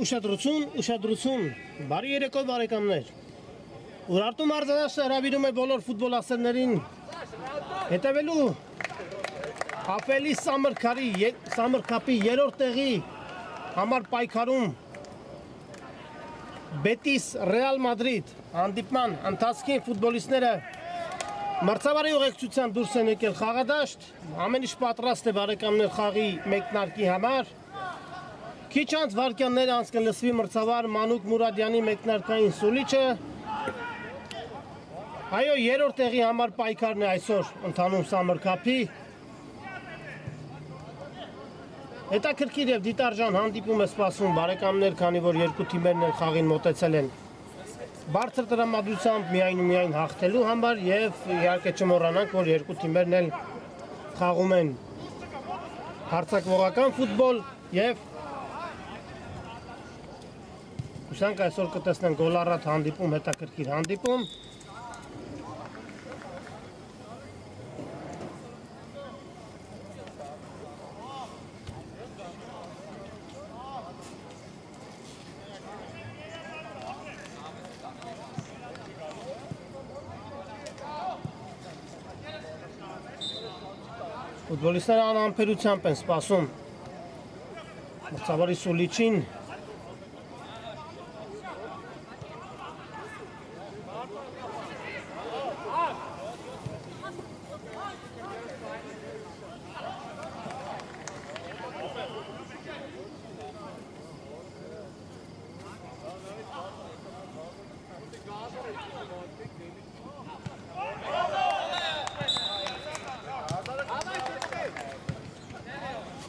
Ուշադրություն, բարի երեկո բարեկամներ։ Ուրարտու մարզադաշտը հրավիրում է բոլոր ֆուտբոլասերներին հետևելու Ապելի Սամր Քափի 3-րդ տեղի համար պայքարում Բետիս Ռեալ Մադրիդ հանդիպման ընթացքին ֆուտբոլիստները մրցավարի ուղեկցության դուրս են եկել խաղադաշտ, ամեն ինչ պատրաստ է բարեկամներ խաղի մեկնարկի համար։ Քիչ անց վայրկյաններ անց կլսվի մրցավար Մանուկ Մուրադյանի մեկնարկային սուլիչը։ Այո, 3-րդ տեղի համար պայքարն է այսօր ընթանում Summer Cup-ի։ Հետաքրքիր եւ դիտարժան հանդիպում է սպասում բարեկամներ, քանի որ երկու թիմերն էլ խաղին մոտեցել են բարձր տրամադրությամբ միայն հաղթելու համար եւ իհարկե չմոռանանք, որ երկու թիմերն էլ խաղում են հարձակվողական ֆուտբոլ եւ Հուսանք այսօր կտեսնենք գոլառատ հանդիպում, հետաքրքիր հանդիպում։ Ֆուտբոլիստները անհամբերությամբ են սպասում մրցավարի սուլիչին։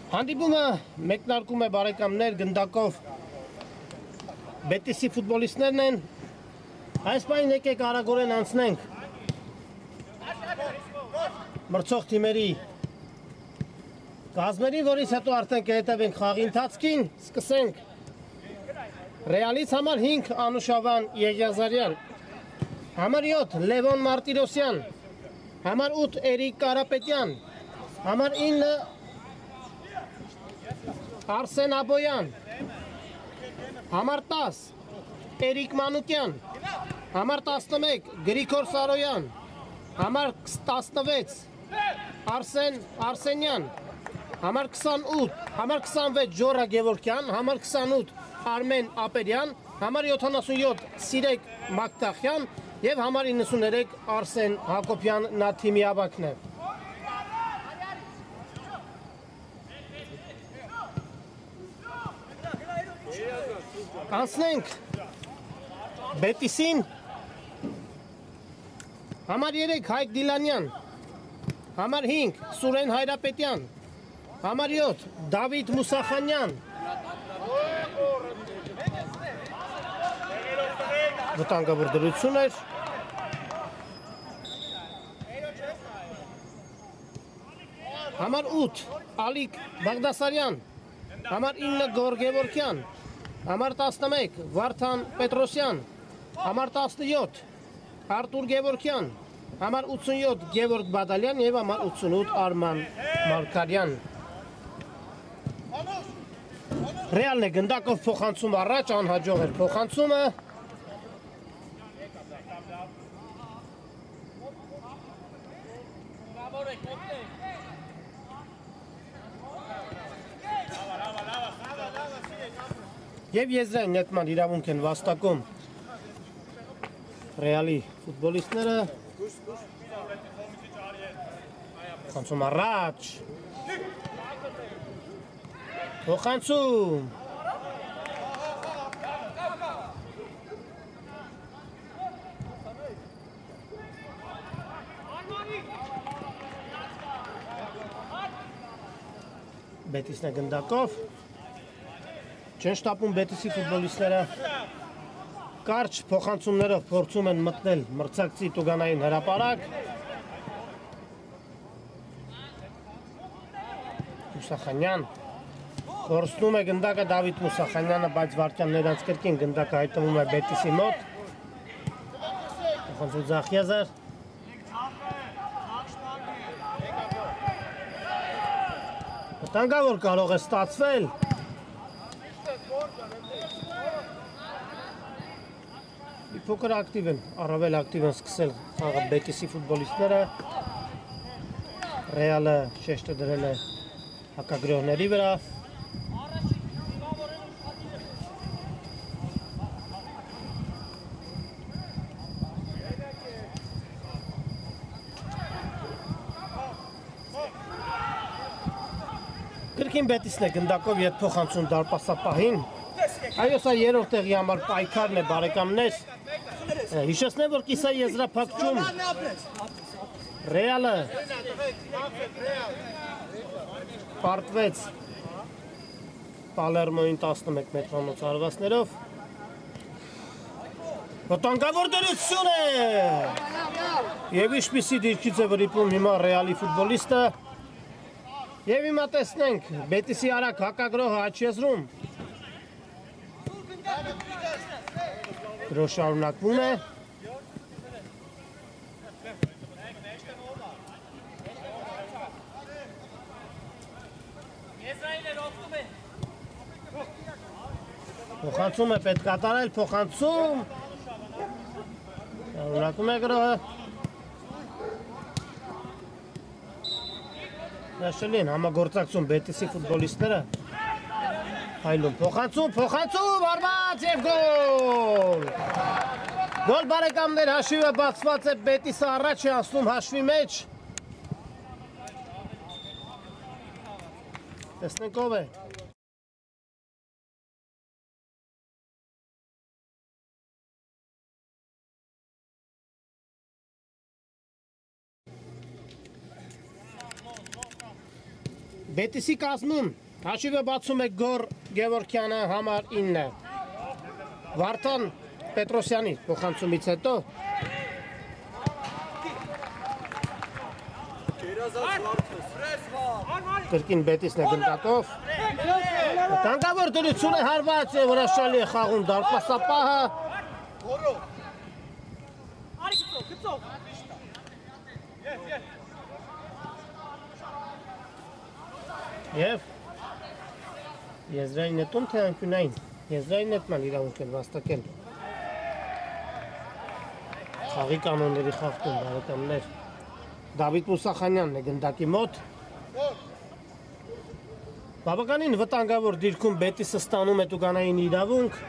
Հանդիպումը մեկնարկում է բարեկամներ գնդակով Բետիսի ֆուտբոլիստներն են։ Այս պահին եկեք արագորեն անցնենք մրցող թիմերի կազմերին, որից հետո արդեն կհետևենք խաղի ընթացքին։ Սկսենք Ռեալից համար 5 Անուշավան Եղիազարյան, համար 7 Լևոն Մարտիրոսյան, համար 8 Էրիկ Կարապետյան, համար 9 Արսեն Աբոյան, համար 10 Էրիկ Մանուկյան, համար 11 Գրիգոր Սարոյան, համար 16 Արսեն Արսենյան, համար 26 Ջորա Գևորգյան, համար 28 Արմեն Ապերյան, համար 77 Սիրեկ Մակտախյան եւ համար 93 Արսեն Հակոբյան Նաթիմի ավակն է։ Անցնենք Բետիսին, համար 3 Հայկ Դիլանյան, համար 5 Սուրեն Հայրապետյան, համար 7 Դավիթ Մուսախանյան, վտանգավոր դրություն էր, համար 8 Ալիկ Բաղդասարյան, համար 9 Գոր Գևորգյան, համար 11 Վարդան Պետրոսյան, համար 17 Արտուր Գևորգյան, համար 87 Գևորգ Բադալյան եւ համար 88 Արման Մարկարյան։ Ռեալն է գնդակով փոխանցում առաջ, անհաջող էր փոխանցումը։ Եվ եզրային նետման իրավունք են վաստակում Ռեալի ֆուտբոլիստները։ Փոխանցում առաջ։ Փոխանցում։ Բետիսն է գնդակով։ Չեն շտապում Բետիսի ֆուտբոլիստները Կարճ փոխանցումներով փորձում են մտնել մրցակցի տուգանային հրապարակ։ Մուսախանյան Որսնում է գնդակը Դավիթ Մուսախանյանը, բայց վարքյաններ անց կրկին գնդակը հայտնվում է Բետիսի մոտ։ Փոխանցում Ձախիազար։ Վտանգավոր կարող է ստացվել։ Մի փոքր ակտիվ են, առավել ակտիվ են սկսել խաղը Բետիսի ֆուտբոլիստները։ Ռեալը շեշտը դրել է հակագրողների վրա։ Կրկին Բետիսն է գնդակով ետ փոխանցում դարպասապահին։ Այո, սա երրորդ տեղի համար պայքարն է բարեկամներ։ Հիշեցնեմ, որ կիսա եզրափակում Ռեալը պարտվեց Պալերմոյին 11 մետրանոց հարվածներով։ Վտանգավոր դրություն է։ Եվ ինչպիսի դիրքից է վրիպում հիմա Ռեալի ֆուտբոլիստը։ Եվ հիմա տեսնենք Բետիսի արագ հակագրողը աչեզրում։ Դրոշ շարունակվում է։ Փոխանցում է պետք կատարել, փոխանցում։ Շարունակում է գրողը։ Նաշելին համագործակցում Բետիսի ֆուտբոլիստները։ Հայլում փոխանցում, արված և գոլ։ Գոլ բարեկամներ, հաշիվը բացված է, Բետիսը առաջ է անցնում հաշվի մեջ։ Տեսնենք ով է։ Բետիսի կազմում հաշիվը բացում է Գոր Գևորքյանը համար 9։ Վարդան Պետրոսյանի փոխանցումից հետո կրկին Բետիսն է գնդակով։ Վտանգավոր դրություն է հարված և հրաշալի է խաղում դարպասապահը։ Եվ եզրային նետում թե անկյունային, եզրային նետման իրավունք են վաստակել խաղի կանոնների խախտում բարեկամներ։ Դավիթ Մուսախանյանն է գնդակի մոտ։ Բավականին վտանգավոր դիրքում Բետիսը ստանում է տուգանային իրավունք։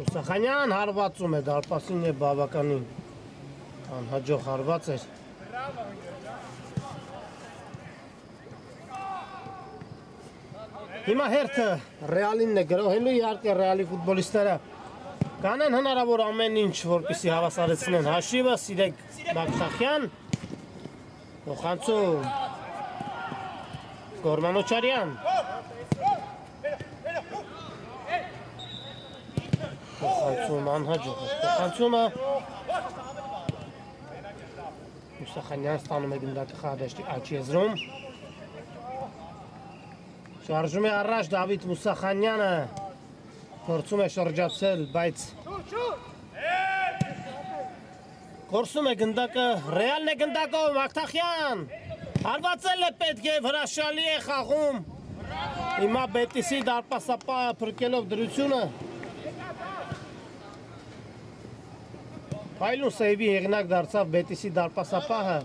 Մուսախանյան հարվածում է դարպասին է բավականին անհաջող հարված էր։ Հիմա հերթը Ռեալինն է գրոհելու, իհարկե Ռեալի ֆուտբոլիստները կանեն հնարավոր ամեն ինչ, որպեսզի հավասարեցնեն հաշիվը, Սիրեկ Բաքշախյան, փոխանցում Գորմանոչարյան, փոխանցում անհաջող է, փոխանցումը Մուսախանյան ստանում է գնդակը խաղադաշտի աջ եզրում։ Շարժում է առաջ Դավիթ Մուսախանյանը, փորձում է շրջացել, բայց կորսում է գնդակը, Ռեալն է գնդակով, Մակթախյան, հարվածել է պետք և հրաշալի է խաղում, հիմա Բետիսի դարպասապահը փրկելով դրությունը, Հայլուն սեյվի հեղինակ դարձավ Բետիսի դարպասապահը։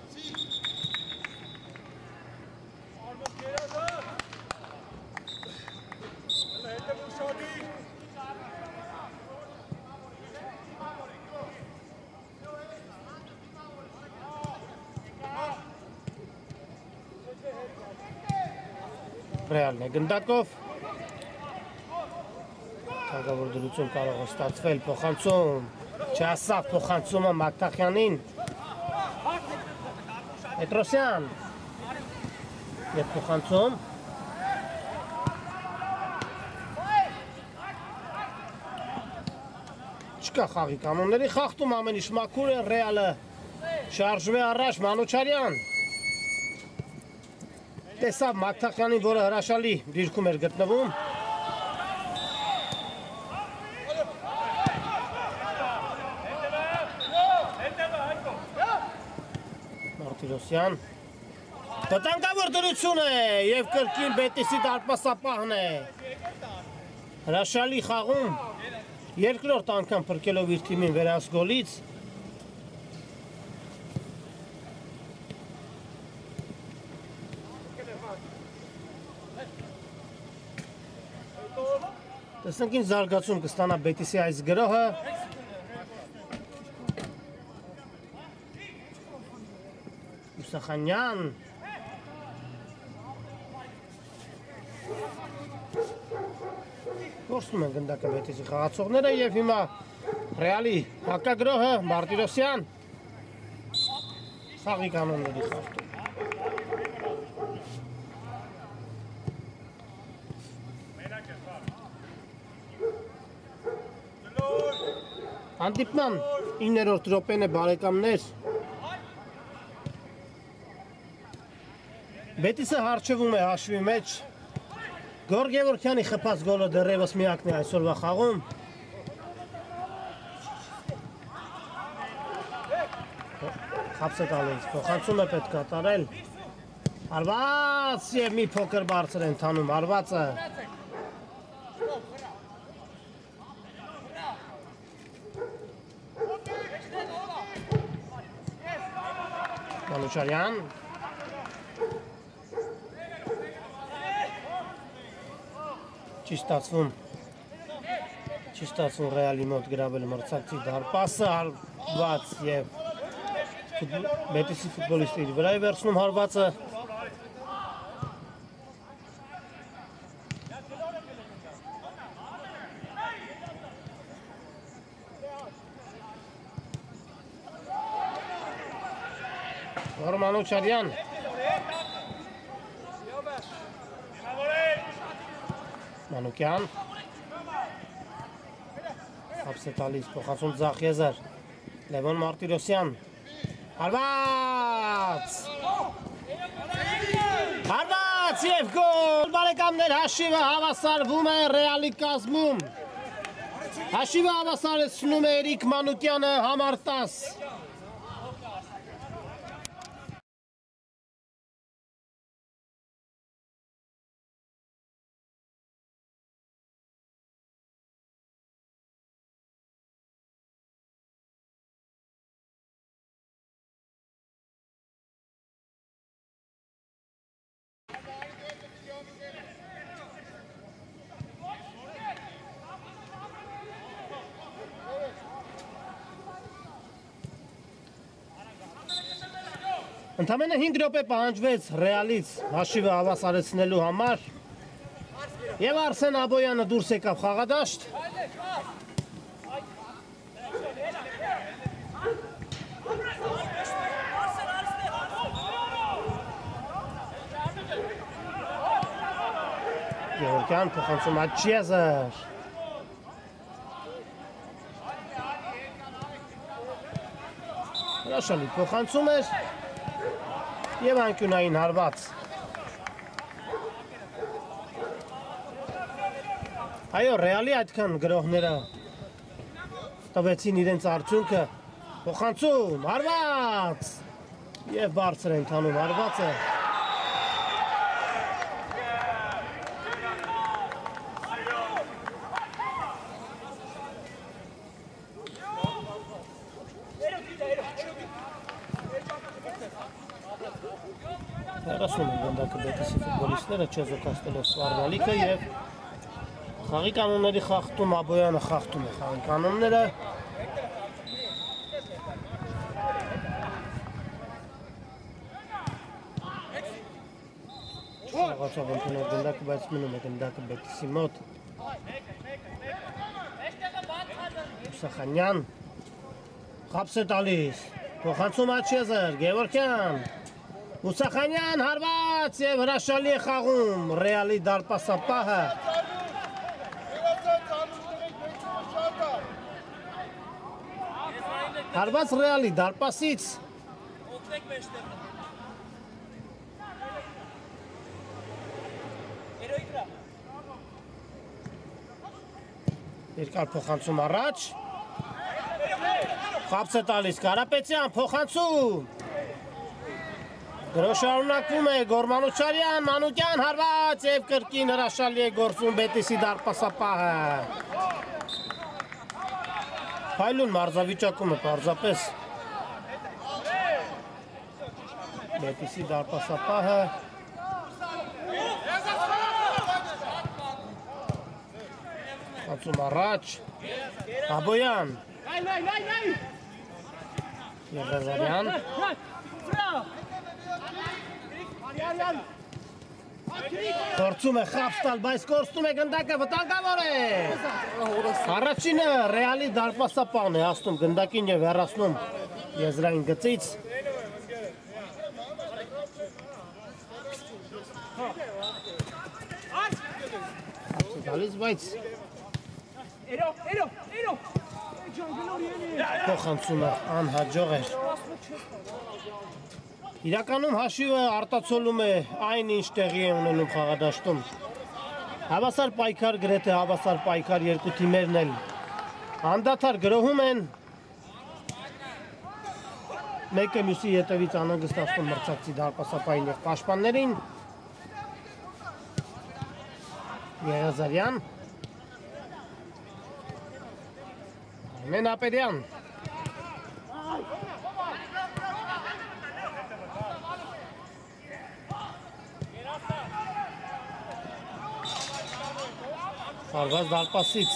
Ռեալն է գնդակով։ Թագավոր դրություն կարող է ստացվել, փոխանցում։ Չասավ փոխանցումը Մակթախյանին։ Պետրոսյան։ Եվ փոխանցում չկա խաղի կանոնների խախտում ամեն ինչ մաքուր է Ռեալը շարժվում է առաջ Մանուչարյան տեսավ Մակթախյանին, որը հրաշալի դիրքում էր գտնվում Մարտիրոսյան վտանգավոր դրություն է և կրկին Բետիսի դարպասապահն է հրաշալի խաղում երկրորդ անգամ փրկելով իր թիմին վերահաս գոլից տեսնենք ինչ զարգացում կստանա Բետիսի այս գրոհը Ուսախանյան Կորսնում են գնդակը Բետիսի խաղացողները և հիմա Ռեալի հակագրոհը Մարտիրոսյան խաղի կանոնների խախտում Հանդիպման 9-րդ րոպեն է բարեկամներ Բետիսը հարչվում է հաշվի մեջ Գորգ Գևորգյանի խփած գոլը դեռևս միակն է այսօրվա խաղում Խապս է տալիս, փոխանցում է պետք կատարել Արված և մի փոքր բարձր են թանում Արվածը Մանուչարյան Չի ստացվում Ռեալի մոտ գրավել մրցակցի դարպասը հարված և Բետիսի ֆուտբոլիստը իր վրա է վերցնում հարվածը Մանուչարյան Մանուկյան Խապս է տալիս, փոխանցում Ձախ Եզար Լևոն Մարտիրոսյան Հարված և գոլ բարեկամներ հաշիվը հավասարվում է Ռեալի կազմում Հաշիվը հավասարեցնում է Էրիկ Մանուկյանը համար 10 Ընդամենը 5 րոպե պահանջվեց Ռեալից հաշիվը հավասարեցնելու համար և Արսեն Աբոյանը դուրս եկավ խաղադաշտ Գևորգյան փոխանցում Աչիեզեր Հրաշալի փոխանցում էր և անկյունային հարված Այո, Ռեալի այդքան գրոհները տվեցին իրենց արդյունքը փոխանցում, հարված և բարձր են տանում հարվածը Հեռացնում են գնդակը Բետիսի ֆուտբոլիստները Չեզո Կաստելոս վարվալիքը և խաղի կանոնների խախտում Աբոյանը խախտում է խաղի կանոնները Չաղացավ ընդունել գնդակը, բայց մնում է գնդակը Բետիսի մոտ Ուսախանյան Խապս է տալիս Փոխանցում Աչեզեր, Գևորգյան Մուսախանյան հարված և հրաշալի է խաղում Ռեալի դարպասապահը։ Հարված Ռեալի դարպասից։ Երկար փոխանցում առաջ։ Խապս է տալիս Կարապետյան, փոխանցում։ Գրոշարունակվում է Գորմանուչարյան, Մանուկյան հարված և կրկին հրաշալի է գործում Բետիսի դարպասապահը։ Փայլուն մարզավիճակում է պարզապես Բետիսի դարպասապահը։ Անցում առաջ, Աբոյան, Եվրազարյան, Կորցում է խապս տալ, բայց կորցնում է գնդակը, վտանգավոր է։ Առաջինը Ռեալի դարպասապահն է հասնում գնդակին և հեռացնում եզրային գծից։ Գալիս, բայց փոխանցումը անհաջող էր։ Իրականում հաշիվը արտացոլում է այն, ինչ տեղի է ունենում խաղադաշտում։ Հավասար պայքար, գրեթե հավասար պայքար երկու թիմերն էլ անդադար գրոհում են։ Մեկը մյուսի ետևից անհանգստացնում մրցակցի դարպասապահին և պաշտպաններին։ Եղազարյան, Արմեն Ապերյան, Հարված դարպասից։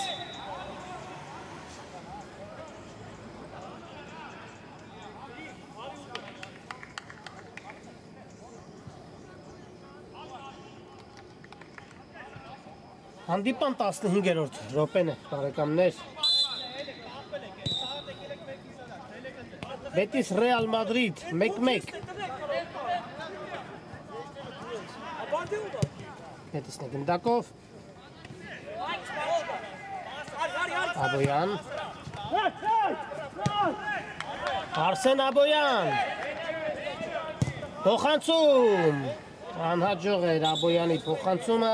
Հանդիպան 15-րդ րոպեն է, բարեկամներ։ Բետիս Ռեալ Մադրիդ 1-1։ Բետիսն է գնդակով։ Աբոյան, Արսեն Աբոյան, փոխանցում, անհաջող էր Աբոյանի փոխանցումը,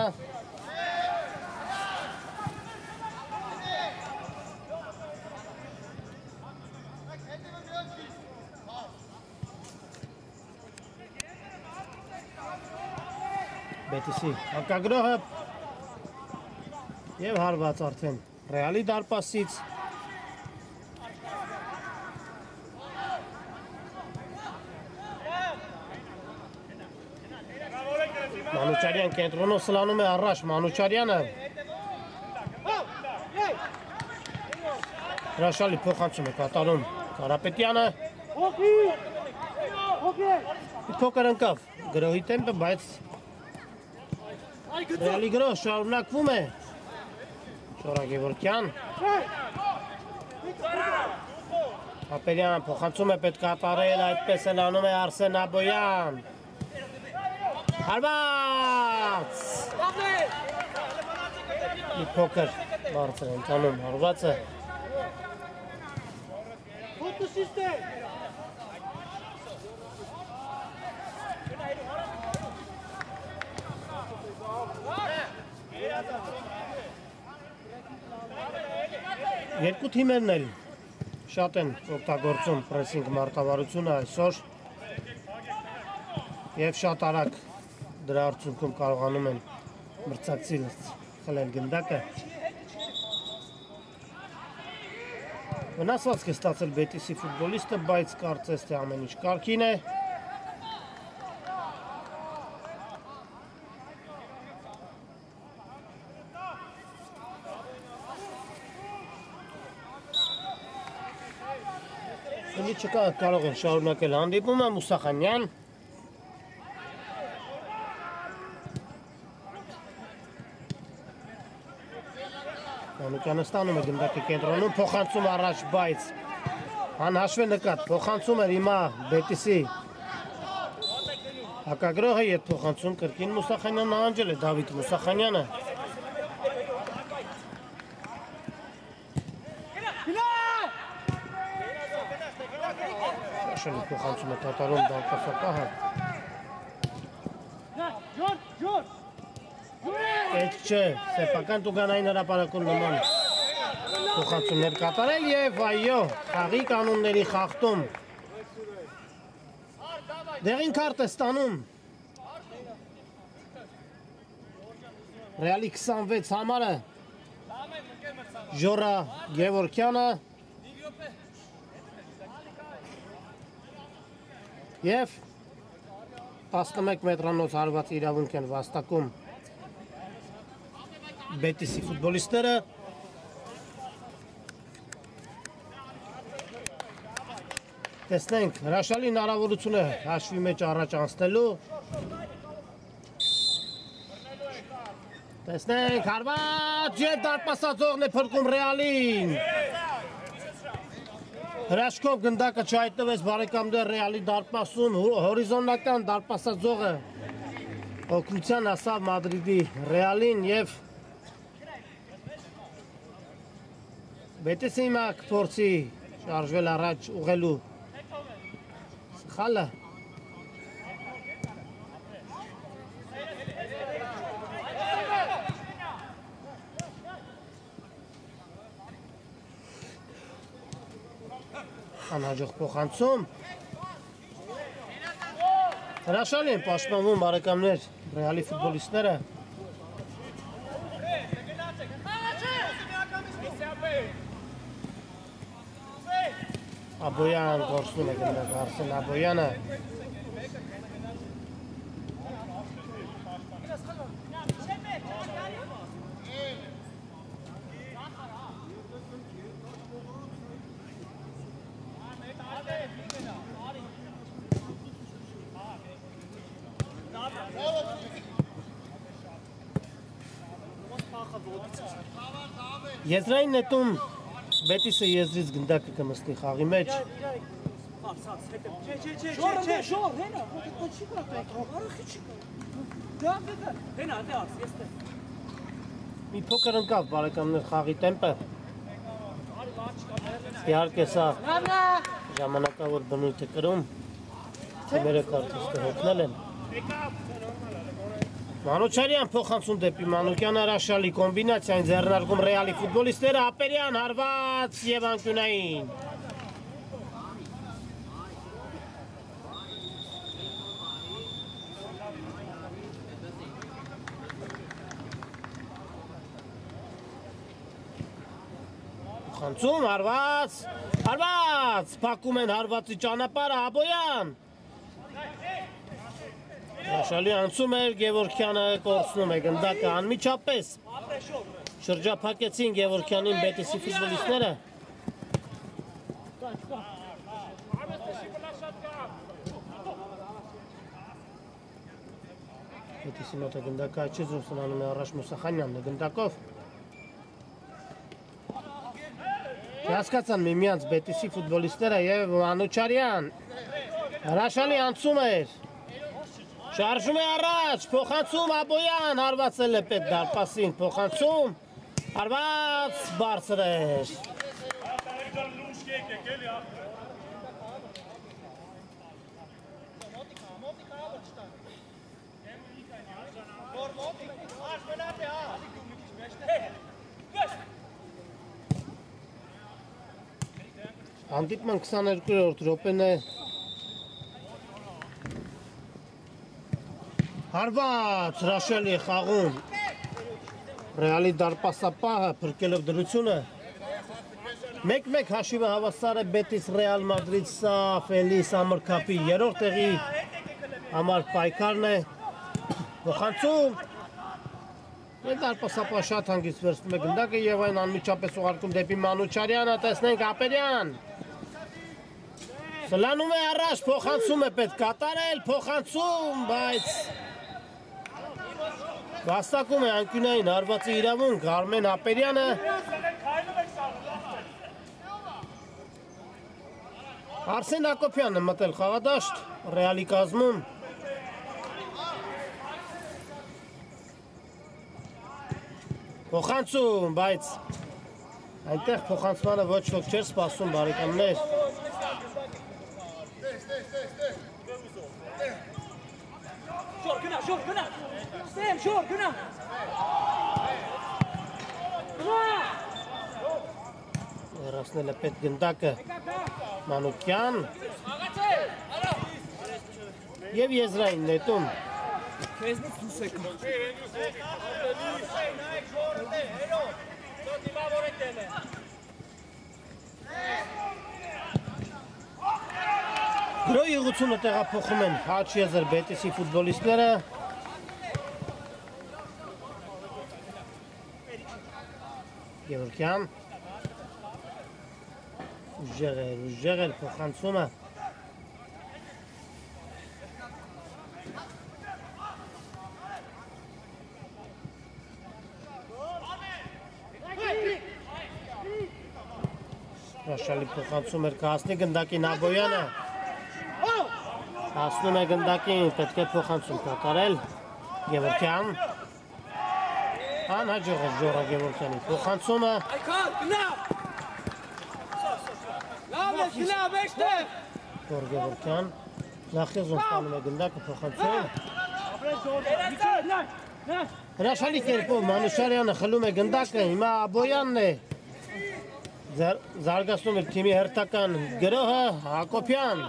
Բետիսի հակագրոհը և հարված արդեն Ռեալի դարպասից։ Մանուչարյան կենտրոնով սլանում է առաջ, Մանուչարյանը հրաշալի փոխանցում է կատարում Կարապետյանը։ Փոքր ընկավ գրոհի տեմպը, բայց Ռեալի գրոհ շարունակվում է։ Շորա Գևորգյան, Ապերյան փոխանցում է պետք կատարել, այդպես էլ անում է Արսեն Աբոյան։ Հարված։ Մի փոքր բարձր ընկանում հարվածը։ Երկու թիմերն էլ շատ են օգտագործում պրեսինգ մարտավարությունը այսօր և շատ արագ դրա արդյունքում կարողանում են մրցակցին խլել գնդակը։ Վնասվածք է ստացել Բետիսի ֆուտբոլիստը, բայց կարծես թե ամեն ինչ կարգին է։ Էլի չկա, կարող են շարունակել հանդիպումը, Մուսախանյան։ Մանուկյանը ստանում է գնդակի կենտրոնում, փոխանցում առաջ, բայց անհաշվել նկատ, փոխանցում էր հիմա Բետիսի Հակագրոհը ետ փոխանցում կրկին Մուսախանյանն նահանջել է Դավիթ Մուսախանյանը։ Շաշալի փոխանցում է կատարում դարպասապահը։ Պետք չէ, սեփական տուգանային հրապարակում նման փոխանցումներ կատարել և այո, խաղի կանոնների խախտում։ Դեղին քարտ է ստանում Ռեալի 26 համարը Ժորա Գևորքյանը և 11 մետրանոց հարված իրավունք են վաստակում Բետիսի ֆուտբոլիստները։ Տեսնենք, հրաշալի հնարավորություն է հաշվի մեջ առաջ անցնելու։ Տեսնենք, հարված և դարպասածողն է փրկում Ռեալին։ Հրաշքով գնդակը չհայտնվեց բարեկամներ Ռեալի դարպասում, հորիզոնական դարպասածողը օգնության հասավ Մադրիդի Ռեալին և Բետիսի հիմա կփորձի շարժվել առաջ ուղղելու Սխալը անհաջող փոխանցում հրաշալի են պաշտպանվում բարեկամներ Ռեալի ֆուտբոլիստները Աբոյան գործնում է գնակ Արսեն Աբոյանը Եզրային նետում Բետիսը եզրից գնդակը կմստնի խաղի մեջ Մի փոքր ընկավ բարեկամներ խաղի տեմպը Իհարկե սա ժամանակավոր բնույթ է կրում Թեմերը կարծիքները հոգնել են Մանուչարյան փոխանցում դեպի Մանուկյան հրաշալի կոմբինացիային ձեռնարկում Ռեալի ֆուտբոլիստները Ապերյան հարված և անկյունային Փոխանցում հարված փակում են հարվածի ճանապարհը Աբոյան Հրաշալի անցում էր Գևորքյանը կորցնում է գնդակը անմիջապես շրջափակեցին Գևորքյանին Բետիսի ֆուտբոլիստները Բետիսի մոտ է գնդակը աչի զորսնանում է առաջ Մուսախանյանն է գնդակով Հասկացան միմյանց Բետիսի ֆուտբոլիստները և Մանուչարյան հրաշալի անցում էր Շարժում է առաջ, փոխանցում Աբոյան, հարվածել է պետ դարպասին, փոխանցում, հարված բարձր էր։ Հանդիպման 22-րդ րոպեն է Հարված հրաշալի է խաղում Ռեալի դարպասապահը փրկելով դրությունը 1-1 հաշիվը հավասար է Բետիս Ռեալ Մադրիդ սա Ֆելիս ամրքապի երրորդ տեղի համար պայքարն է Փոխանցում Դարպասապահը շատ հանգիստ վերցնում է գնդակը եւ այն անմիջապես ուղարկում դեպի Մանուչարյանը տեսնենք Ապերյան Սլանում է առաջ փոխանցում է պետք կատարել փոխանցում բայց Վաստակում է անկյունային հարվածի իրավունք Արմեն Ապերյանը Արսեն Հակոբյանն է մտել խաղադաշտ Ռեալի կազմում Փոխանցում, բայց այնտեղ փոխանցմանը ոչ ոք չէր սպասում, բարեկամներ։ Շոր, գնա։ Ստեմ, շոր, գնա։ Երասնել է պետ գնդակը Մանուկյան և եզրային նետում։ Քեզնից դուրս եկա։ Գրոյ եղությունը տեղափոխում են Հաչ Եզր Բետիսի ֆուտբոլիստները։ Գևորգյան ուժեղ էր փոխանցումը։ Հրաշալի փոխանցում էր կհասնի գնդակին Աբոյանը։ Հասնում է գնդակին, պետք է փոխանցում կատարել Գևորգյան։ Անհաջող է Ժորա Գևորգյանի փոխանցումը։ Այքան, գնա։ Լավ, էստեղ։ Ժոր Գևորգյան նախեզում ստանում է գնդակը փոխանցում։ Հրաշալի կերպով Մանուշարյանը խլում է գնդակը, հիմա Աբոյանն է զարգացնում իր թիմի հերթական գրոհը Հակոբյան։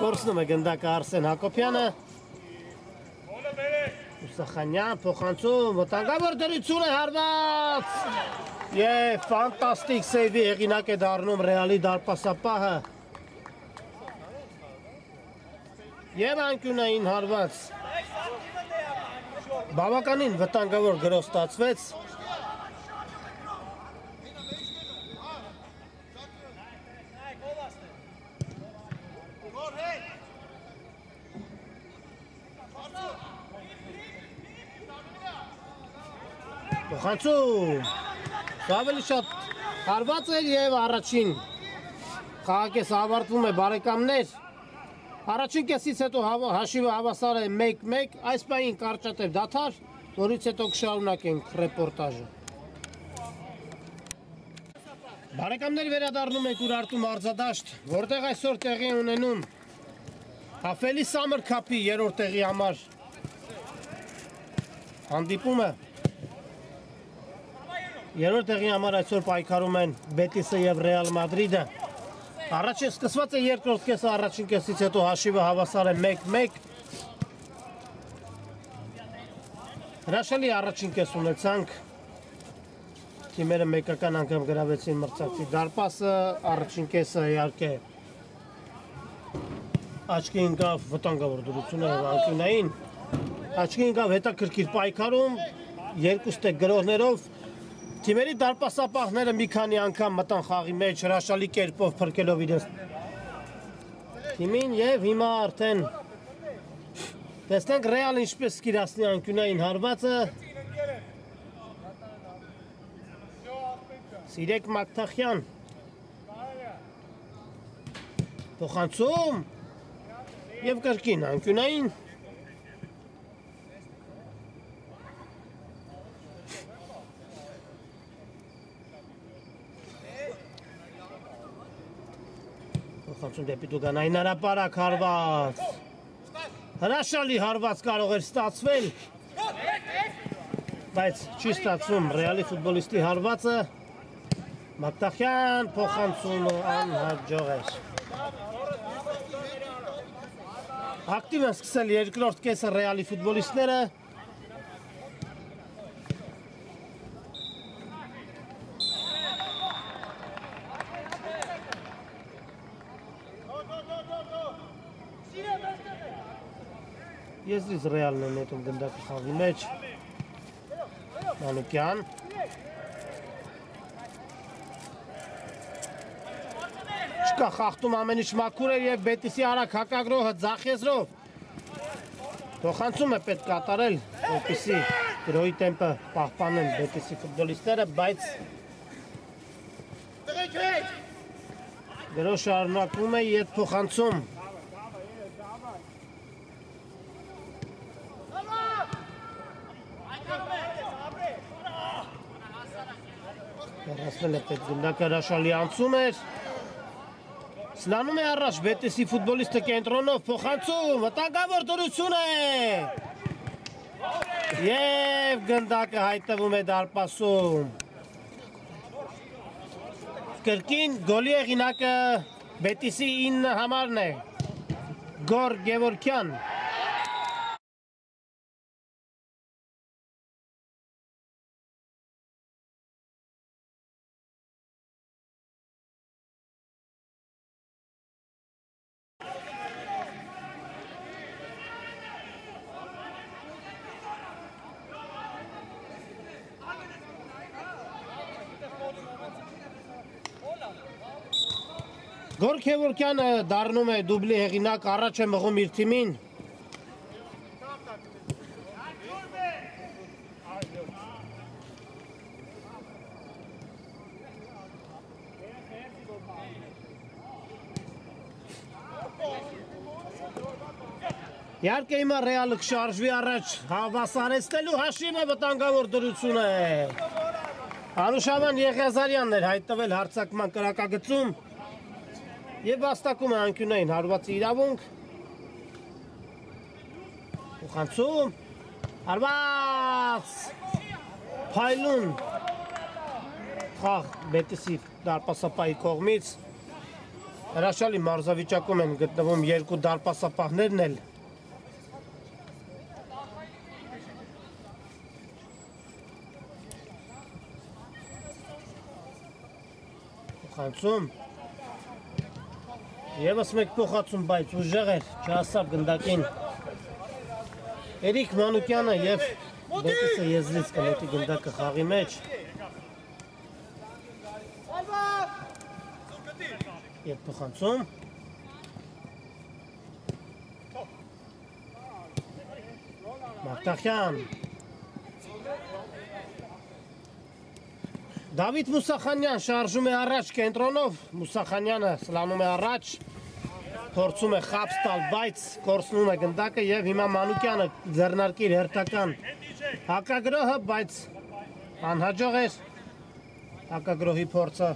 Կորցնում է գնդակը Արսեն Հակոբյանը։ Ուսախանյան փոխանցում, վտանգավոր դրություն է հարված և ֆանտաստիկ սեյվի հեղինակ է դառնում Ռեալի դարպասապահը և անկյունային հարված։ Բավականին վտանգավոր գրոհ ստացվեց։ Փոխանցում, ավելի շատ հարված էր և առաջին խաղակես ավարտվում է բարեկամներ։ Առաջին կեսից հետո հաշիվը հավասար է 1-1, այս պահին կարճատև դադար, որից հետո կշարունակենք ռեպորտաժը։ Բարեկամներ վերադառնում ենք Ուրարտու մարզադաշտ, որտեղ այսօր տեղի ունենում Հաֆելի Summer Cup-ի երրորդ տեղի համար հանդիպումը։ Երրորդ տեղի համար այսօր պայքարում են Բետիսը և Ռեալ Մադրիդը։ Առաջին սկսված է երկրորդ կեսը, առաջին կեսից հետո հաշիվը հավասար է 1-1։ Հրաշալի առաջին կես ունեցանք։ Թիմերը մեկական անգամ գրավեցին մրցակցի դարպասը, առաջին կեսը իհարկե աչքի ընկավ վտանգավոր դրությունը և անկյունային։ Աչքի ընկավ հետաքրքիր պայքարում, երկու ստեկ գրոհներով։ Թիմերի դարպասապահները մի քանի անգամ մտան խաղի մեջ հրաշալի կերպով փրկելով իրենց թիմին և հիմա արդեն տեսնենք Ռեալը ինչպես կիրացնի անկյունային հարվածը։ Սիրեք Մակթախյան փոխանցում և կրկին անկյունային։ Փոխանցում դեպի Դուգանային հրապարակ հարված։ Հրաշալի հարված կարող էր ստացվել, բայց չի ստացվում Ռեալի ֆուտբոլիստի հարվածը։ Մակթախյան փոխանցումը անհաջող էր։ Ակտիվ են սկսել երկրորդ կեսը Ռեալի ֆուտբոլիստները։ Եզրից Ռեալն է նետում գնդակը խաղի մեջ։ Մանուկյան։ Չկա խախտում ամեն ինչ մաքուր էր և Բետիսի արագ հակագրոհը ձախ եզրով։ Փոխանցում է պետք կատարել, որպեսզի գրոհի տեմպը պահպանեն Բետիսի ֆուտբոլիստները, բայց գրոհ շարունակվում է ետ փոխանցում։ Հասնել է պետք գնդակը հրաշալի անցում էր։ Սլանում է առաջ Բետիսի ֆուտբոլիստը կենտրոնով փոխանցում, վտանգավոր դրություն է։ Եվ գնդակը հայտնվում է դարպասում։ Կրկին գոլի հեղինակը Բետիսի 9 համարն է։ Գոր Գևորգյան։ Գոր Գևորգյանը դառնում է դուբլի հեղինակ, առաջ է մղում իր թիմին։ Իհարկե հիմա Ռեալը կշարժվի առաջ, հավասարեցնելու հաշիվը վտանգավոր դրություն է։ Անուշավան Եղիազարյանն էր հայտնվել հարձակման կրակագծում և վաստակում է անկյունային հարվածի իրավունք։ Ուխանցում, հարված, փայլուն, խաղ Բետիսի դարպասապահի կողմից։ Հրաշալի մարզավիճակում են գտնվում երկու դարպասապահներն էլ։ Ուխանցում, Եվս մեկ փոխացում, բայց ուժեղ էր, չհասավ գնդակին։ Էրիկ Մանուկյանը և Բետիսը եզրից կնետի գնդակը խաղի մեջ։ Եվ փոխանցում։ Մարտախյան։ Դավիթ Մուսախանյան շարժում է առաջ կենտրոնով, Մուսախանյանը սլանում է առաջ, փորձում է խապս տալ, բայց կորցնում է գնդակը և հիմա Մանուկյանը ձեռնարկիր հերթական հակագրոհը, բայց անհաջող էր հակագրոհի փորձը։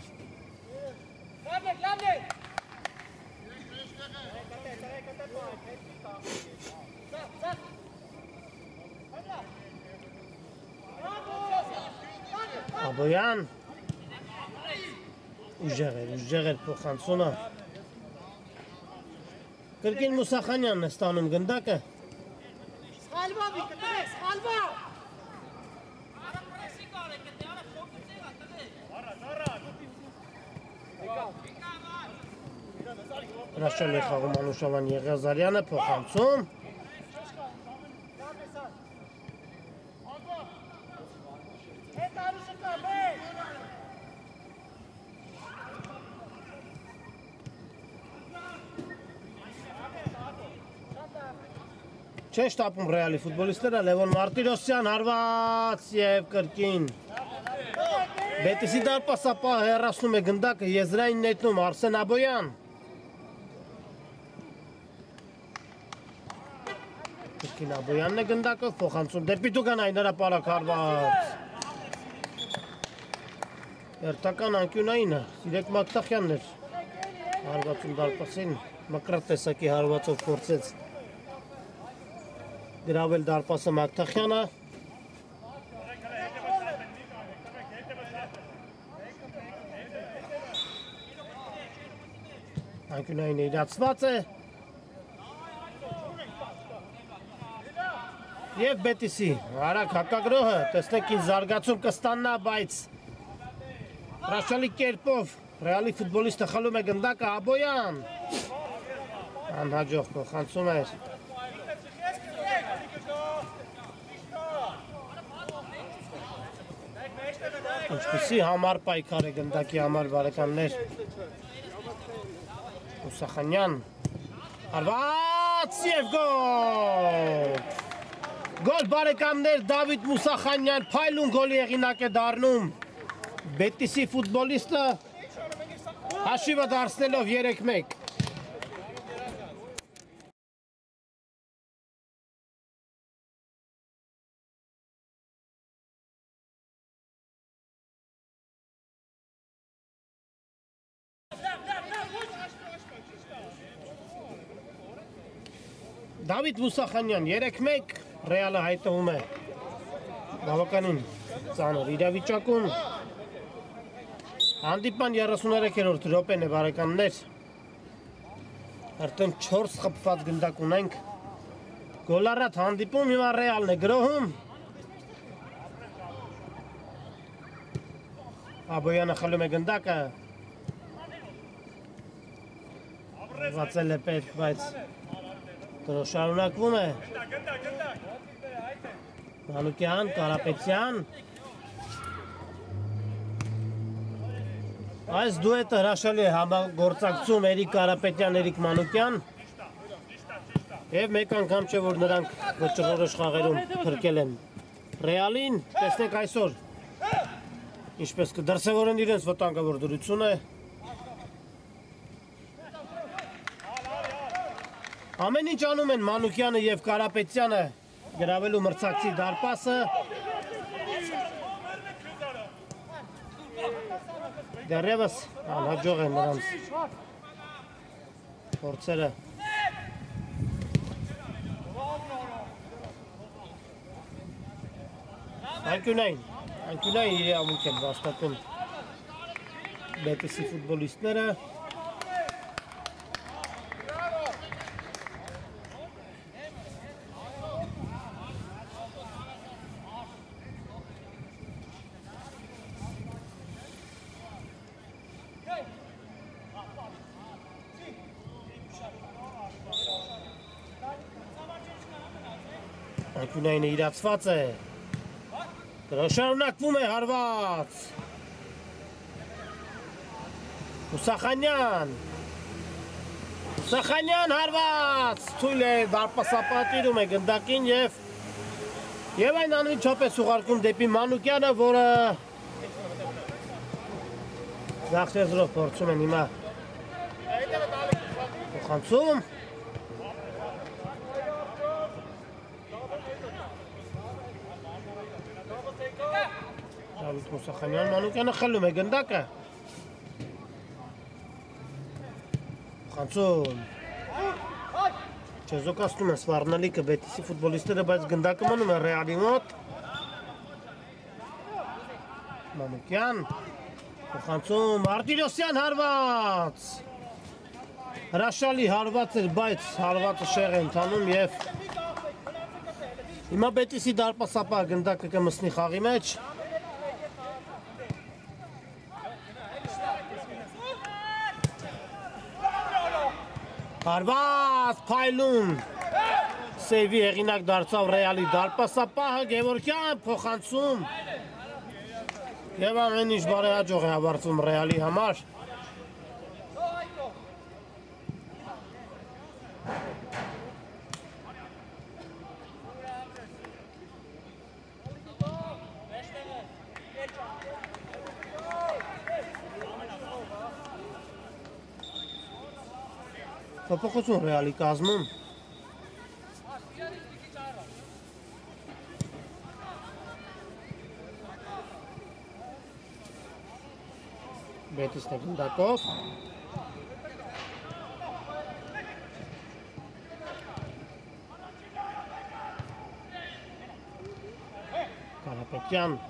Աբոյան ուժեղ էր փոխանցումը։ Կրկին Մուսախանյանն է ստանում գնդակը։ Հրաշալի խաղում Անուշավան Եղիազարյանը փոխանցում։ Չեն շտապում Ռեալի ֆուտբոլիստները, Լևոն Մարտիրոսյան հարված և կրկին։ Բետիսի դարպասապահը հեռացնում է գնդակը, եզրային նետնում Արսեն Աբոյան։ Կրկին Աբոյանն է գնդակով, փոխանցում դեպի Տուգանային հրապարակ հարված։ Հերթական անկյունայինը, Սիրեք Մակտախյանն էր հարվածում դարպասին, մկրատ տեսակի հարվածով փորձեց գրավել դարպասը Մակտախյանը։ Անկյունայինը իրացված է։ Եվ Բետիսի արագ հակագրոհը, տեսնեք ինչ զարգացում կստանա, բայց հրաշալի կերպով Ռեալի ֆուտբոլիստը խլում է գնդակը, Աբոյան անհաջող փոխանցում էր։ Ինչպիսի համար պայքար է գնդակի համար, բարեկամներ։ Մուսախանյան, հարված և գոլ։ Գոլ, բարեկամներ, Դավիթ Մուսախանյան փայլուն գոլի հեղինակ է դառնում Բետիսի ֆուտբոլիստը, հաշիվը դարձնելով 3-1։ Դավիթ Մուսախանյան 3-1 Ռեալը հայտվում է բավականին ծանր իրավիճակում հանդիպման 33-րդ րոպեն է բարեկամներ արդեն 4 խփված գնդակ ունենք գոլառատ հանդիպում հիմա Ռեալն է գրոհում Աբոյանը խլում է գնդակը Վացել է պետք, բայց շարունակվում է Մանուկյան, Կարապետյան Այս դուետը հրաշալի է համագործակցում Էրիկ Կարապետյան, Էրիկ Մանուկյան և մեկ անգամ չէ, որ նրանք վճռորոշ խաղերում փրկել են Ռեալին, տեսնեք այսօր ինչպես կդրսևորեն իրենց վտանգավոր դրությունը Ամեն ինչ անում են Մանուկյանը և Կարապետյանը գրավելու մրցակցի դարպասը դեռևս անհաջող են նրանց փորձերը Անկյունային իրավունք են վաստակում Բետիսի ֆուտբոլիստները Անկյունայինը իրացված է Շարունակվում է հարված Մուսախանյան հարված Թույլ է դարպասապատիրում է գնդակին և այն անմիջապես ուղարկում դեպի Մանուկյանը, որը Զախշեզրով փորձում են հիմա փոխանցում Դավիթ Մուսախանյան Մանուկյանը խլում է գնդակը Փոխանցում Չեզոքացնում են սվառնալիքը Բետիսի ֆուտբոլիստները, բայց գնդակը մնում է Ռեալի մոտ Մանուկյան Փոխանցում Արտիրոսյան հարված Հրաշալի հարված էր, բայց հարվածը շեղ է ընթանում և հիմա Բետիսի դարպասապահ գնդակը կմսնի խաղի մեջ Հարված փայլուն Սեյվի հեղինակ դարձավ Ռեալի դարպասապահը Գևորգյան փոխանցում Եվ ամեն ինչ բարեհաջող է ավարտվում Ռեալի համար Փոփոխություն Ռեալի կազմում Բետիսն է գնդակով Կարապետյան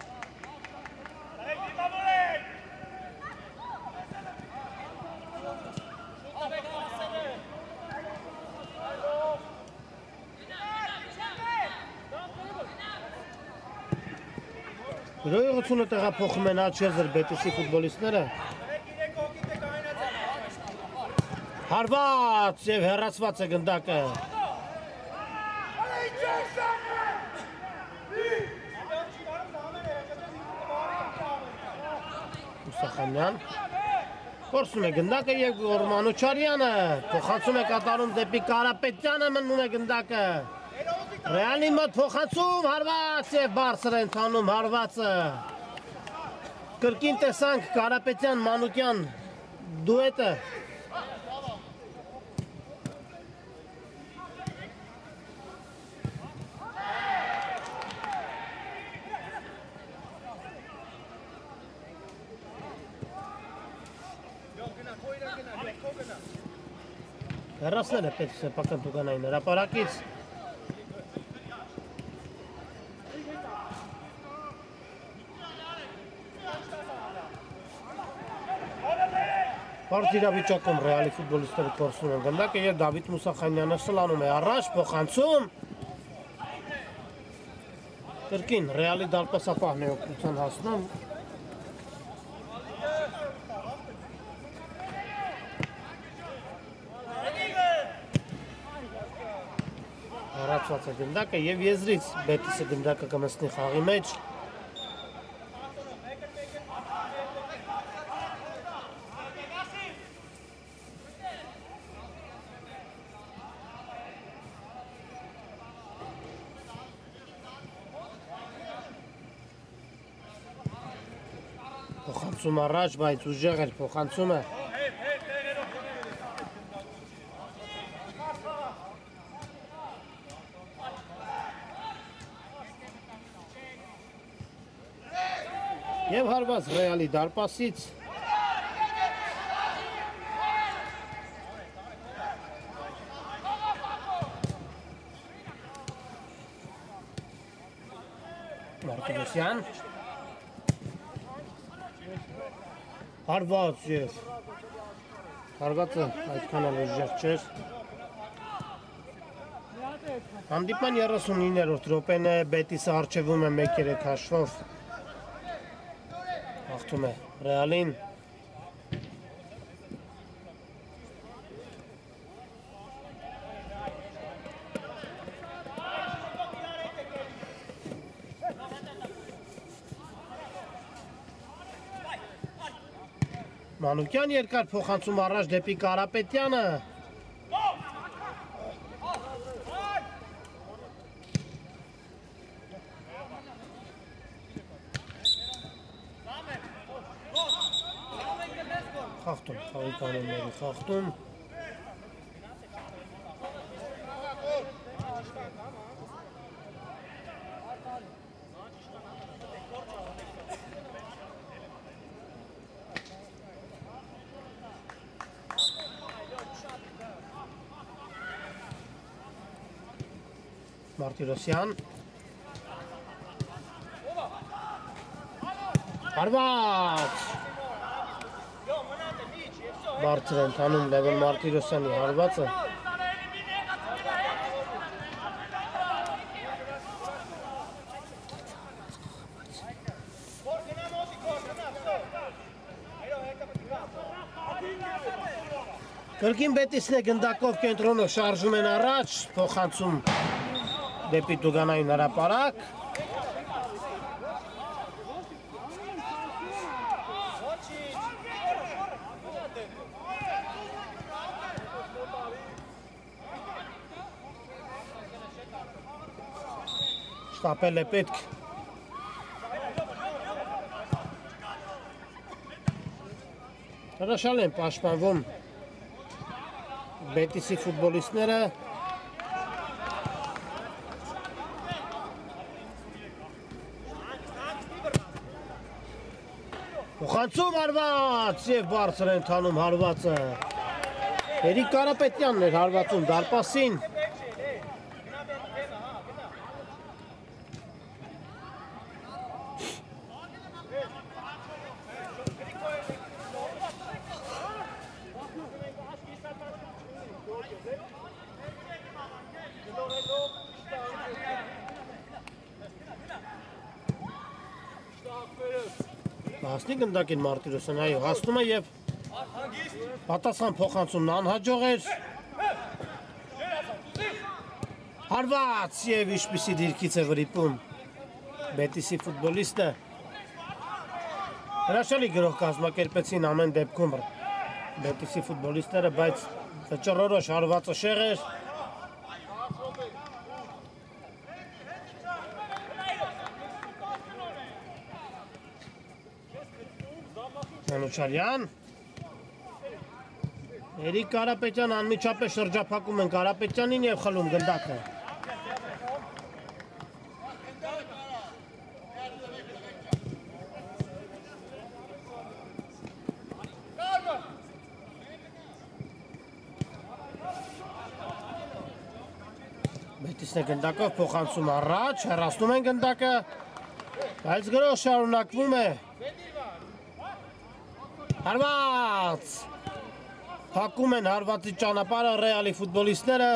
Գրոյողությունը տեղափոխում են Ալչեզր Բետիսի ֆուտբոլիստները Հարված և հեռացված է գնդակը Մուսախանյան Փորձում է գնդակը և Մանուչարյանը Փոխանցում է կատարում դեպի Կարապետյանը մնում է գնդակը Ռեալի մոտ փոխանցում հարված և բարձր է ընթանում հարվածը Կրկին տեսանք Կարապետյան Մանուկյան դուետը Հեռացնել է պետք սեփական տուգանային հրապարակից։ Բարդ իրավիճակում Ռեալի ֆուտբոլիստները կորցնում են գնդակը եւ Դավիթ Մուսախանյանը սլանում է առաջ, փոխանցում։ Կրկին Ռեալի դարպասապահն է օգնության հասնում։ Առաջված է գնդակը եւ եզրից Բետիսը գնդակը կմտնի խաղի մեջ։ Փոխանցում առաջ, բայց ուժեղ էր փոխանցումը։ Եվ հարված Ռեալի դարպասից Մարտիրոսյան հարված և հարվածը այդքան էլ ուժեղ չէր։ Հանդիպման 39-րդ րոպեն է, Բետիսը առջևում է 1-3 հաշվով։ Հաղթում է Ռեալին։ Մանուկյան երկար փոխանցում առաջ դեպի Կարապետյանը։ Խաղթում, խաղի կանոնների խաղթում։ Մարտիրոսյան հարված բարձր են տանում Լևոն Մարտիրոսյանի հարվածը Կրկին Բետիսն է գնդակով կենտրոնը շարժում են առաջ փոխանցում դեպի տուգանային հրապարակ շտապել է պետք հրաշալ են պաշտպանվում Բետիսի ֆուտբոլիստները Փոխանցում հարված և բարձր են տանում հարվածը Երիկ Կարապետյանն էր հարվածում դարպասին Հասնի գնդակին Մարտիրոսյան, այո, հասնում է և պատասխան փոխանցումն անհաջող էր հարված և ինչպիսի դիրքից է վրիպում Բետիսի ֆուտբոլիստը հրաշալի գրող կազմակերպեցին ամեն դեպքում Բետիսի ֆուտբոլիստները, բայց վճռորոշ հարվածը շեղ էր Մանուչարյան Երիկ Կարապետյան անմիջապես շրջափակում են Կարապետյանին և խլում գնդակը Բետիսն է գնդակով փոխանցում առաջ, հեռացնում են գնդակը, բայց գրող շարունակվում է։ Հարված։ Փակում են հարվածի ճանապարհը Ռեալի ֆուտբոլիստները։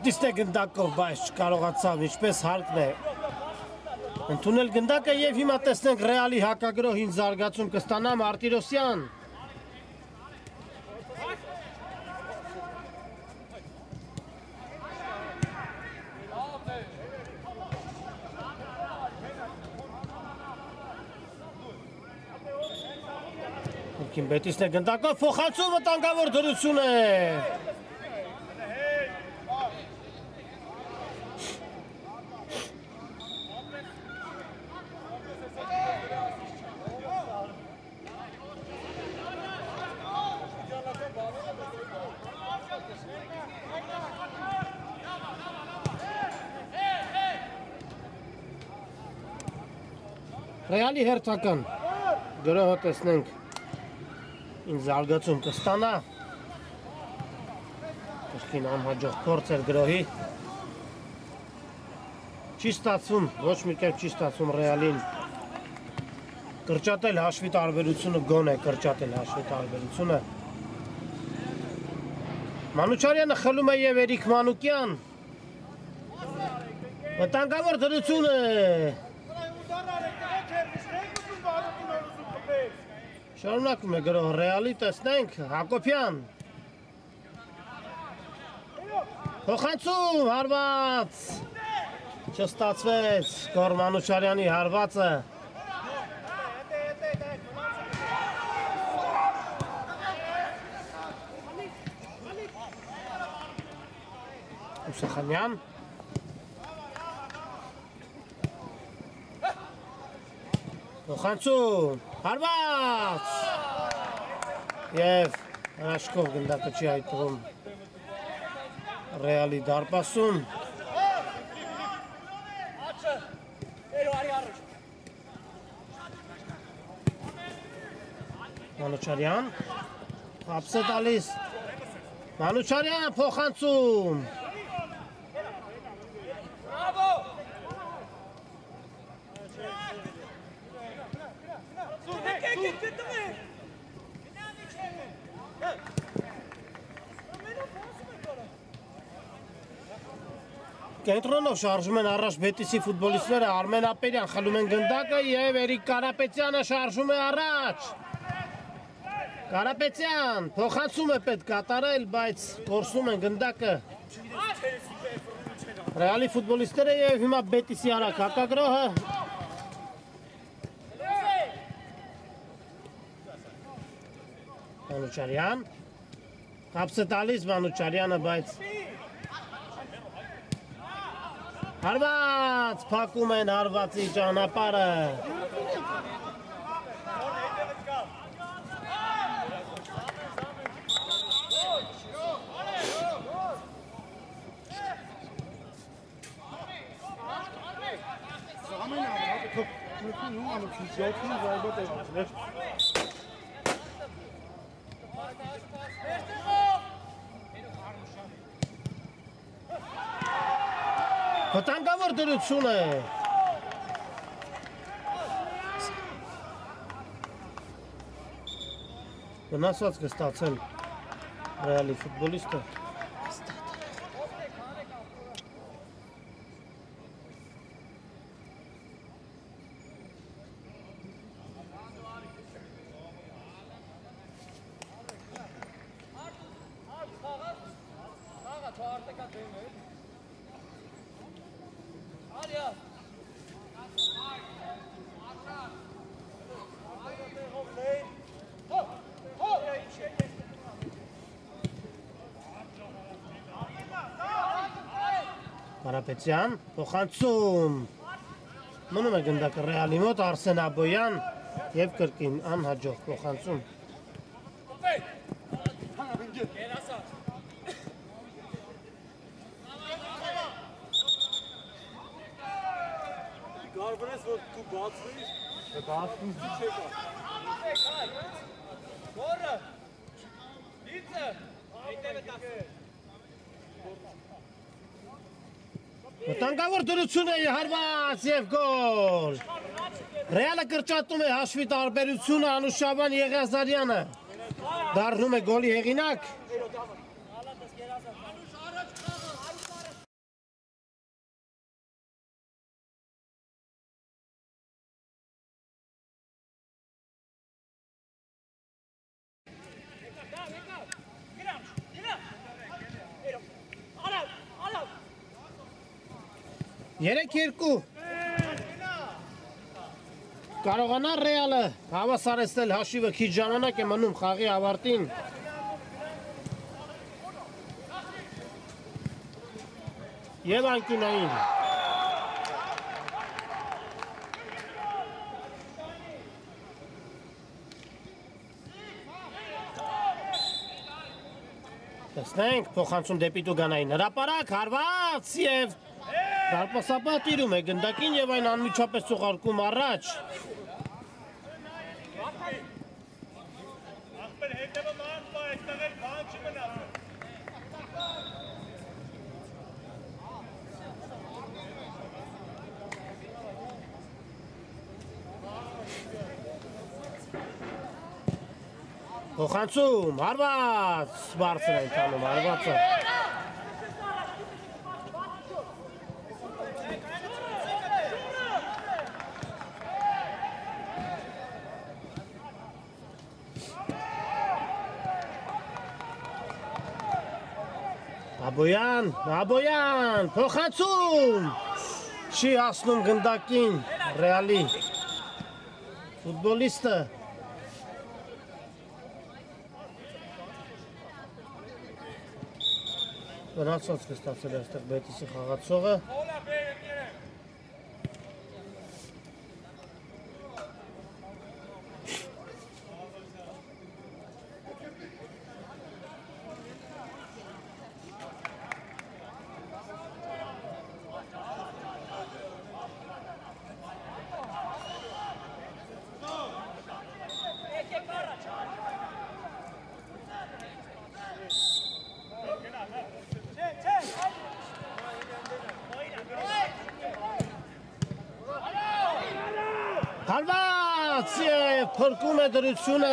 Բետիսն է գնդակով, բայց չկարողացավ, ինչպես հարկն է ընդունել գնդակը և հիմա տեսնենք Ռեալի հակագրոհին զարգացում կստանա Մարտիրոսյան։ Բետիսն է գնդակով, փոխանցում վտանգավոր դրություն է։ Ռեալի հերթական գրոհը տեսնենք ինձ զարգացում կստանա կրկին անհաջող փորձ էր գրոհի չի ստացվում ոչ մի կերպ չի ստացվում Ռեալին կրճատել հաշվի տարբերությունը գոնե կրճատել հաշվի տարբերությունը Մանուչարյանը խլում է և Էրիկ Մանուկյան վտանգավոր դրություն է Շարունակում է գրող Ռեալի, տեսնենք, Հակոբյան Փոխանցում, հարված Չստացվեց, Գոր Մանուչարյանի հարվածը Ուսախանյան Փոխանցում, հարված և հրաշքով գնդակը չի հայտնվում Ռեալի դարպասում Մանուչարյան հապս է տալիս Մանուչարյան փոխանցում Կենտրոնով շարժում են առաջ Բետիսի ֆուտբոլիստները Արմեն Ապերյան խլում են գնդակը և Էրիկ Կարապետյանը շարժում է առաջ Կարապետյան փոխանցում է պետք կատարել, բայց կորսում են գնդակը Ռեալի ֆուտբոլիստները և հիմա Բետիսի արագ հակագրոհը Մանուչարյան հապս է տալիս Մանուչարյանը, բայց Հարված, փակում են հարվածի ճանապարհը Վտանգավոր դրություն է Վնասված կստացել Ռեալի ֆուտբոլիստը Կարապետյան, փոխանցում։ Մնում է գնդակը Ռեալի մոտ Արսեն Աբոյան եւ կրկին անհաջող փոխանցում։ Կարբրես որ դու բացվείς, բացվείς չեկա։ Որը։ Դիցը։ Այդտեղ է տակ։ Վտանգավոր դրություն է հարված եւ գոլ։ Ռեալը կրճատում է հաշվի տարբերությունը Անուշաբան Եղիազարյանը։ Դառնում է գոլի հեղինակ։ Երեք երկու կարողանա Ռեալը հավասարեցնել հաշիվը քիչ ժամանակ է մնում խաղի ավարտին եւ անկյունային տեսնենք փոխանցում դեպի Տուգանային հրապարակ հարված եւ Դարպասապատ իրում է գնդակին և այն անմիջապես ծուղարկում առաջ։ Փոխանցում, հարված, բարձր են տանում, հարվածը։ Աբոյան, փոխանցում, չի հասնում գնդակին Ռեալի ֆուտբոլիստը։ Վնասված կստացել է այստեղ Բետիսի խաղացողը։ Հարված և փրկում է դրությունը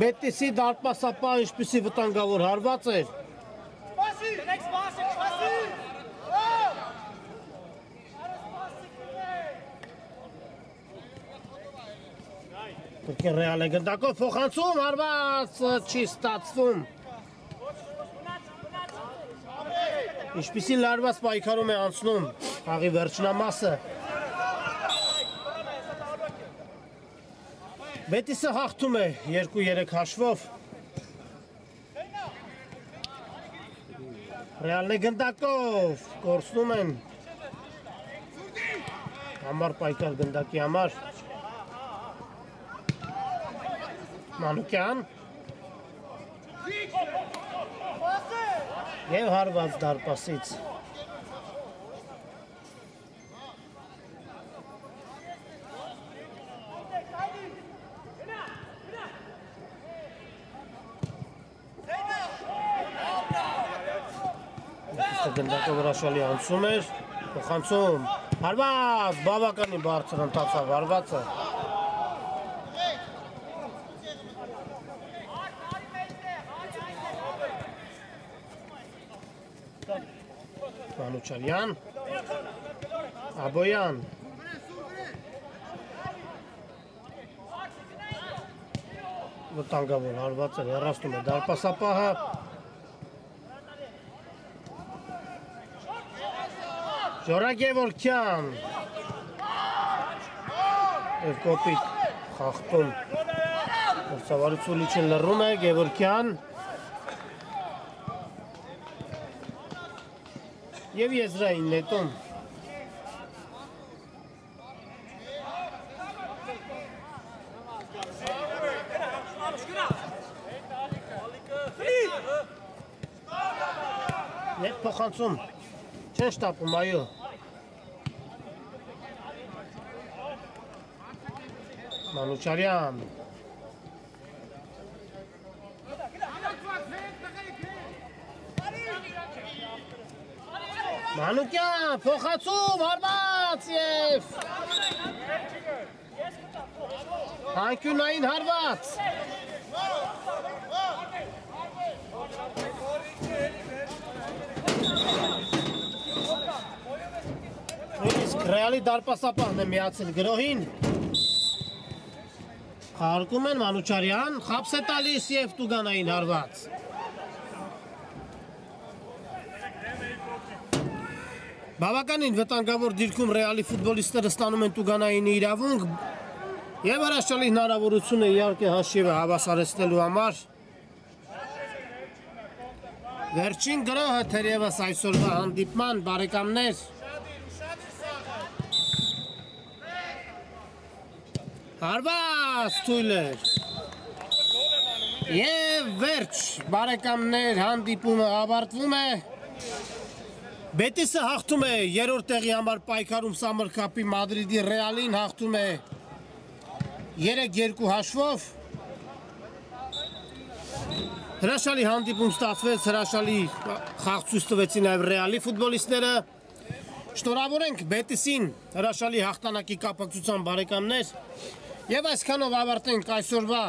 Բետիսի դարպասապահ ինչպիսի վտանգավոր հարված էր։ Կրկին Ռեալ է գնդակով փոխանցում, հարված չի ստացվում։ Ինչպիսի լարված պայքարում է անցնում խաղի վերջնամասը։ Բետիսը հաղթում է 2-3 հաշվով։ Ռեալն է գնդակով, կորցնում են համար պայքար գնդակի համար։ Մանուկյան և հարված դարպասից։ Գնդակը վրաշալի անցում էր, փոխանցում, հարված, բավականի բարձր ընթացավ հարվածը։ Մանուչարյան, Աբոյան, վտանգավոր հարված էր, հեռացնում է դարպասապահը, Ժորա Գևորգյան և կոպիտ խաղթում Մրցավարություն լիչին լռում է Գևորգյան Եվ եզրային նետում։ Net փոխանցում։ Չեն շտապում, այո։ Մանուչարյան։ Մանուկյան, փոխանցում, հարված և հանկյունային հարված։ Իսկ ռեալի դարպասապահն է միացել գրոհին։ Խաղարկում են Մանուչարյան, խապս է տալիս և տուգանային հարված։ Բավականին վտանգավոր դիրքում ռեալի ֆուտբոլիստները ստանում են տուգանային իրավունք և հրաշալի հնարավորություն է իհարկե հաշիվը հավասարեցնելու համար։ Վերջին գրոհը թերևս այսօրվա հանդիպման բարեկամներ։ Հարված թույլ էր։ Եվ վերջ բարեկամներ հանդիպումը ավարտվում է։ Բետիսը հաղթում է երրորդ տեղի համար պայքարում Summer Cup-ի Մադրիդի Ռեալին հաղթում է 3-2 հաշվով։ Հրաշալի հանդիպում ստացվեց, հրաշալի խաղցույց տվեցին նաև Ռեալի ֆուտբոլիստները։ Շնորհավորենք Բետիսին հրաշալի հաղթանակի կապակցությամբ բարեկամներ։ Եվ այսքանով ավարտենք այսօրվա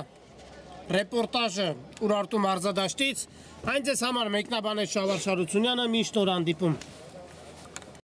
ռեպորտաժը Ուրարտու մարզադաշտից։ Այն ձեզ համար մեկնաբան է Շավարժ Հարությունյանը, մինչ նոր հանդիպում։